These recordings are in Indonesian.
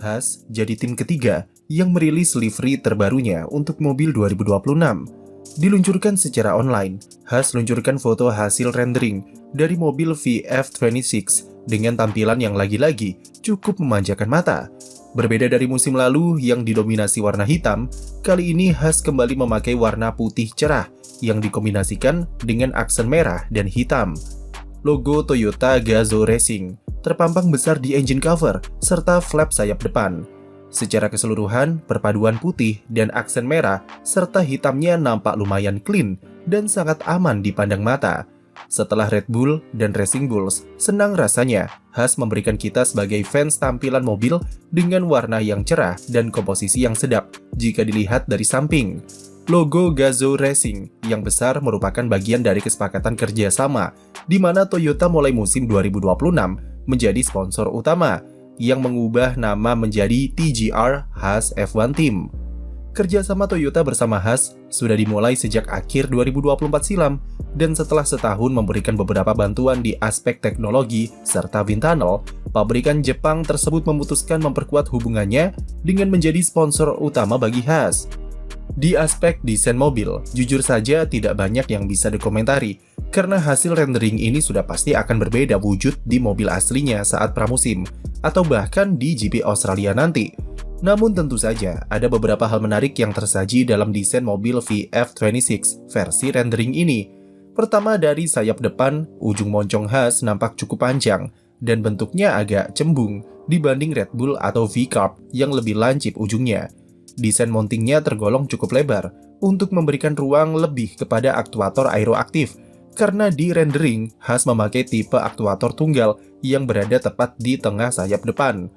Haas jadi tim ketiga yang merilis livery terbarunya untuk mobil 2026. Diluncurkan secara online, Haas luncurkan foto hasil rendering dari mobil VF26 dengan tampilan yang lagi-lagi cukup memanjakan mata. Berbeda dari musim lalu yang didominasi warna hitam, kali ini Haas kembali memakai warna putih cerah yang dikombinasikan dengan aksen merah dan hitam. Logo Toyota Gazoo Racing terpampang besar di engine cover serta flap sayap depan. Secara keseluruhan, perpaduan putih dan aksen merah serta hitamnya nampak lumayan clean dan sangat aman dipandang mata. Setelah Red Bull dan Racing Bulls, senang rasanya Haas memberikan kita sebagai fans tampilan mobil dengan warna yang cerah dan komposisi yang sedap jika dilihat dari samping. Logo Gazoo Racing yang besar merupakan bagian dari kesepakatan kerjasama di mana Toyota mulai musim 2026 menjadi sponsor utama yang mengubah nama menjadi TGR Haas F1 Team. Kerjasama Toyota bersama Haas sudah dimulai sejak akhir 2024 silam dan setelah setahun memberikan beberapa bantuan di aspek teknologi serta wind tunnel, pabrikan Jepang tersebut memutuskan memperkuat hubungannya dengan menjadi sponsor utama bagi Haas. Di aspek desain mobil, jujur saja tidak banyak yang bisa dikomentari, karena hasil rendering ini sudah pasti akan berbeda wujud di mobil aslinya saat pramusim, atau bahkan di GP Australia nanti. Namun tentu saja, ada beberapa hal menarik yang tersaji dalam desain mobil VF26 versi rendering ini. Pertama dari sayap depan, ujung moncong Haas nampak cukup panjang, dan bentuknya agak cembung dibanding Red Bull atau V-Carb yang lebih lancip ujungnya. Desain mountingnya tergolong cukup lebar untuk memberikan ruang lebih kepada aktuator aeroaktif, karena di rendering Haas memakai tipe aktuator tunggal yang berada tepat di tengah sayap depan.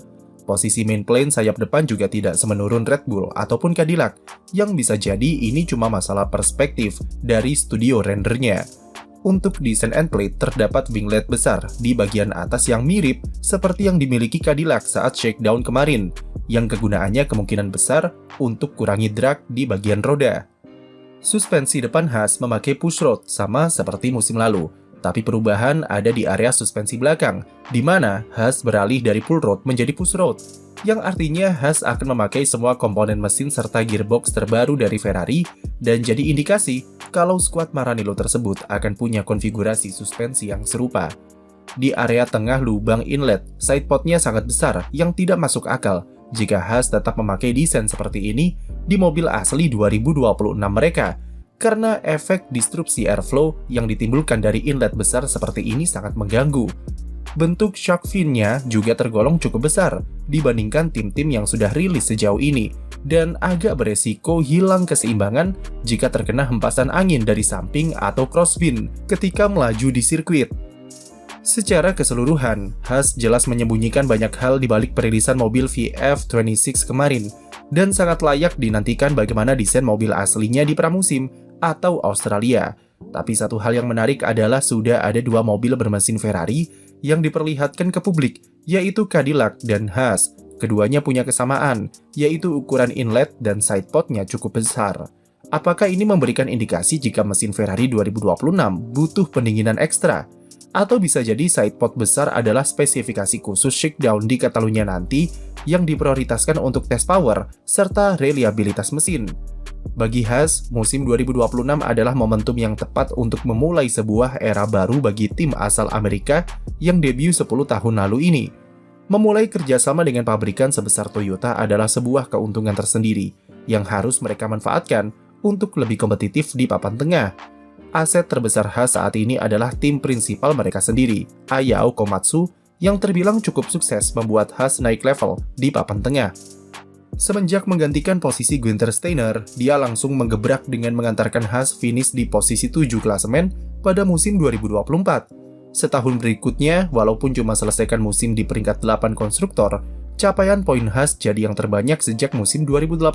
Posisi main plane sayap depan juga tidak semenurun Red Bull ataupun Cadillac, yang bisa jadi ini cuma masalah perspektif dari studio rendernya. Untuk desain end plate terdapat winglet besar di bagian atas yang mirip seperti yang dimiliki Cadillac saat shakedown kemarin, yang kegunaannya kemungkinan besar untuk kurangi drag di bagian roda. Suspensi depan Haas memakai push rod sama seperti musim lalu, tapi perubahan ada di area suspensi belakang, di mana Haas beralih dari pull rod menjadi push rod, yang artinya Haas akan memakai semua komponen mesin serta gearbox terbaru dari Ferrari, dan jadi indikasi kalau skuad Maranello tersebut akan punya konfigurasi suspensi yang serupa. Di area tengah lubang inlet, sidepodnya sangat besar yang tidak masuk akal jika Haas tetap memakai desain seperti ini di mobil asli 2026 mereka, karena efek disrupsi airflow yang ditimbulkan dari inlet besar seperti ini sangat mengganggu. Bentuk shark fin-nya juga tergolong cukup besar dibandingkan tim-tim yang sudah rilis sejauh ini, dan agak beresiko hilang keseimbangan jika terkena hempasan angin dari samping atau crosswind ketika melaju di sirkuit. Secara keseluruhan, Haas jelas menyembunyikan banyak hal di balik perilisan mobil VF26 kemarin, dan sangat layak dinantikan bagaimana desain mobil aslinya di pramusim atau Australia. Tapi satu hal yang menarik adalah sudah ada dua mobil bermesin Ferrari yang diperlihatkan ke publik, yaitu Cadillac dan Haas. Keduanya punya kesamaan, yaitu ukuran inlet dan sidepodnya cukup besar. Apakah ini memberikan indikasi jika mesin Ferrari 2026 butuh pendinginan ekstra? Atau bisa jadi sidepod besar adalah spesifikasi khusus shakedown di Catalunya nanti yang diprioritaskan untuk tes power serta reliabilitas mesin. Bagi Haas, musim 2026 adalah momentum yang tepat untuk memulai sebuah era baru bagi tim asal Amerika yang debut 10 tahun lalu ini. Memulai kerjasama dengan pabrikan sebesar Toyota adalah sebuah keuntungan tersendiri yang harus mereka manfaatkan untuk lebih kompetitif di papan tengah. Aset terbesar Haas saat ini adalah tim prinsipal mereka sendiri, Ayao Komatsu, yang terbilang cukup sukses membuat Haas naik level di papan tengah. Semenjak menggantikan posisi Günther Steiner, dia langsung menggebrak dengan mengantarkan Haas finish di posisi 7 klasemen pada musim 2024. Setahun berikutnya, walaupun cuma selesaikan musim di peringkat 8 konstruktor, capaian poin Haas jadi yang terbanyak sejak musim 2018,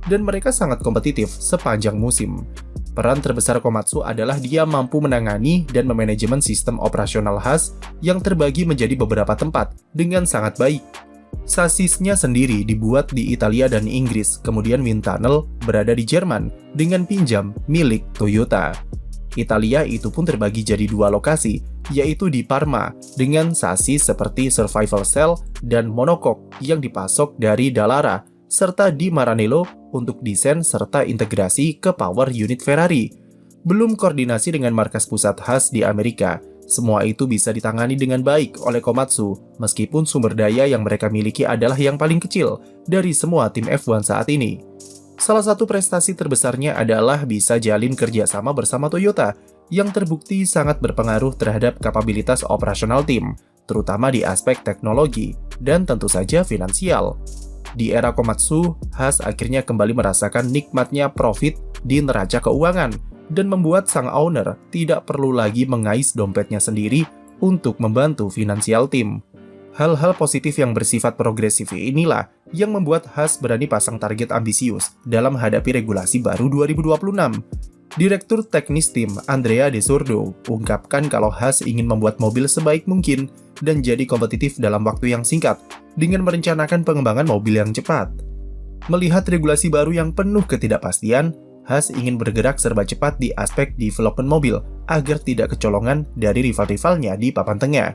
dan mereka sangat kompetitif sepanjang musim. Peran terbesar Komatsu adalah dia mampu menangani dan memanajemen sistem operasional Haas yang terbagi menjadi beberapa tempat dengan sangat baik. Sasisnya sendiri dibuat di Italia dan Inggris, kemudian wind tunnel berada di Jerman dengan pinjam milik Toyota. Italia itu pun terbagi jadi 2 lokasi, yaitu di Parma dengan sasis seperti Survival Cell dan Monocoque yang dipasok dari Dallara, serta di Maranello untuk desain serta integrasi ke power unit Ferrari. Belum koordinasi dengan markas pusat Haas di Amerika, semua itu bisa ditangani dengan baik oleh Komatsu, meskipun sumber daya yang mereka miliki adalah yang paling kecil dari semua tim F1 saat ini. Salah satu prestasi terbesarnya adalah bisa jalin kerjasama bersama Toyota, yang terbukti sangat berpengaruh terhadap kapabilitas operasional tim, terutama di aspek teknologi, dan tentu saja finansial. Di era Komatsu, Haas akhirnya kembali merasakan nikmatnya profit di neraca keuangan, dan membuat sang owner tidak perlu lagi mengais dompetnya sendiri untuk membantu finansial tim. Hal-hal positif yang bersifat progresif inilah yang membuat Haas berani pasang target ambisius dalam menghadapi regulasi baru 2026. Direktur teknis tim Andrea De Sordo ungkapkan kalau Haas ingin membuat mobil sebaik mungkin dan jadi kompetitif dalam waktu yang singkat dengan merencanakan pengembangan mobil yang cepat. Melihat regulasi baru yang penuh ketidakpastian, Haas ingin bergerak serba cepat di aspek development mobil agar tidak kecolongan dari rival-rivalnya di papan tengah.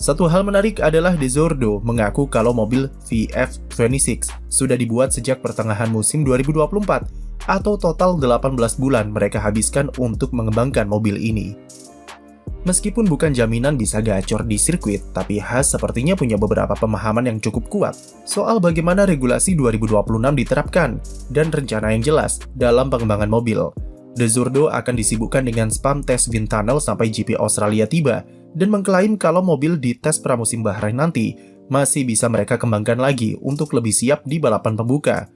Satu hal menarik adalah De Sordo mengaku kalau mobil VF26 sudah dibuat sejak pertengahan musim 2024, atau total 18 bulan mereka habiskan untuk mengembangkan mobil ini. Meskipun bukan jaminan bisa gacor di sirkuit, tapi Haas sepertinya punya beberapa pemahaman yang cukup kuat soal bagaimana regulasi 2026 diterapkan dan rencana yang jelas dalam pengembangan mobil. De Sordo akan disibukkan dengan spam tes wind tunnel sampai GP Australia tiba dan mengklaim kalau mobil di tes pramusim Bahrain nanti masih bisa mereka kembangkan lagi untuk lebih siap di balapan pembuka.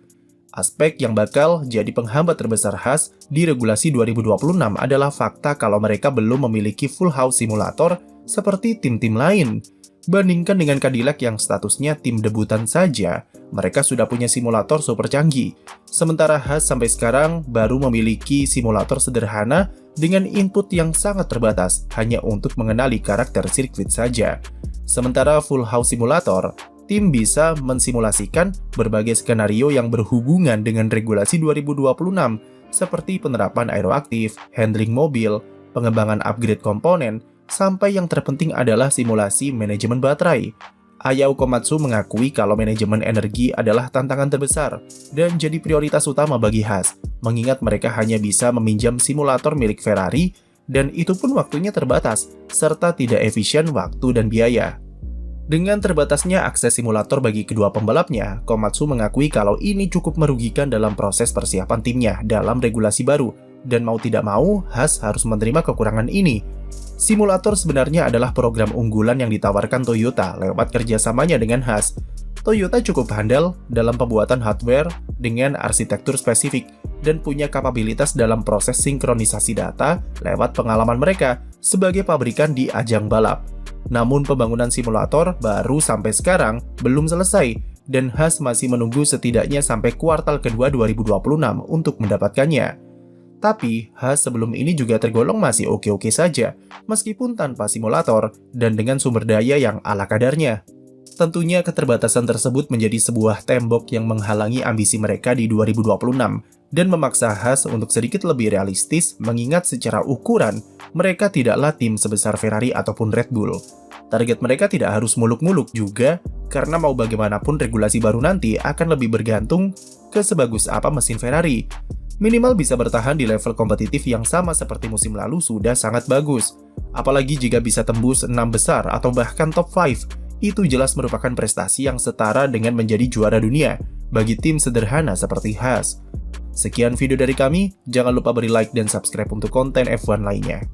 Aspek yang bakal jadi penghambat terbesar Haas di regulasi 2026 adalah fakta kalau mereka belum memiliki full house simulator seperti tim-tim lain. Bandingkan dengan Cadillac yang statusnya tim debutan saja, mereka sudah punya simulator super canggih. Sementara Haas sampai sekarang baru memiliki simulator sederhana dengan input yang sangat terbatas, hanya untuk mengenali karakter sirkuit saja. Sementara full house simulator, tim bisa mensimulasikan berbagai skenario yang berhubungan dengan regulasi 2026, seperti penerapan aeroaktif, handling mobil, pengembangan upgrade komponen, sampai yang terpenting adalah simulasi manajemen baterai. Ayao Komatsu mengakui kalau manajemen energi adalah tantangan terbesar dan jadi prioritas utama bagi Haas, mengingat mereka hanya bisa meminjam simulator milik Ferrari, dan itu pun waktunya terbatas, serta tidak efisien waktu dan biaya. Dengan terbatasnya akses simulator bagi kedua pembalapnya, Komatsu mengakui kalau ini cukup merugikan dalam proses persiapan timnya dalam regulasi baru, dan mau tidak mau, Haas harus menerima kekurangan ini. Simulator sebenarnya adalah program unggulan yang ditawarkan Toyota lewat kerjasamanya dengan Haas. Toyota cukup handal dalam pembuatan hardware dengan arsitektur spesifik dan punya kapabilitas dalam proses sinkronisasi data lewat pengalaman mereka sebagai pabrikan di ajang balap. Namun pembangunan simulator baru sampai sekarang belum selesai, dan Haas masih menunggu setidaknya sampai kuartal kedua 2026 untuk mendapatkannya. Tapi Haas sebelum ini juga tergolong masih oke-oke saja, meskipun tanpa simulator dan dengan sumber daya yang ala kadarnya. Tentunya keterbatasan tersebut menjadi sebuah tembok yang menghalangi ambisi mereka di 2026 dan memaksa Haas untuk sedikit lebih realistis, mengingat secara ukuran mereka tidaklah tim sebesar Ferrari ataupun Red Bull. Target mereka tidak harus muluk-muluk juga, karena mau bagaimanapun regulasi baru nanti akan lebih bergantung ke sebagus apa mesin Ferrari. Minimal bisa bertahan di level kompetitif yang sama seperti musim lalu sudah sangat bagus. Apalagi jika bisa tembus 6 besar atau bahkan top 5, itu jelas merupakan prestasi yang setara dengan menjadi juara dunia bagi tim sederhana seperti Haas. Sekian video dari kami, jangan lupa beri like dan subscribe untuk konten F1 lainnya.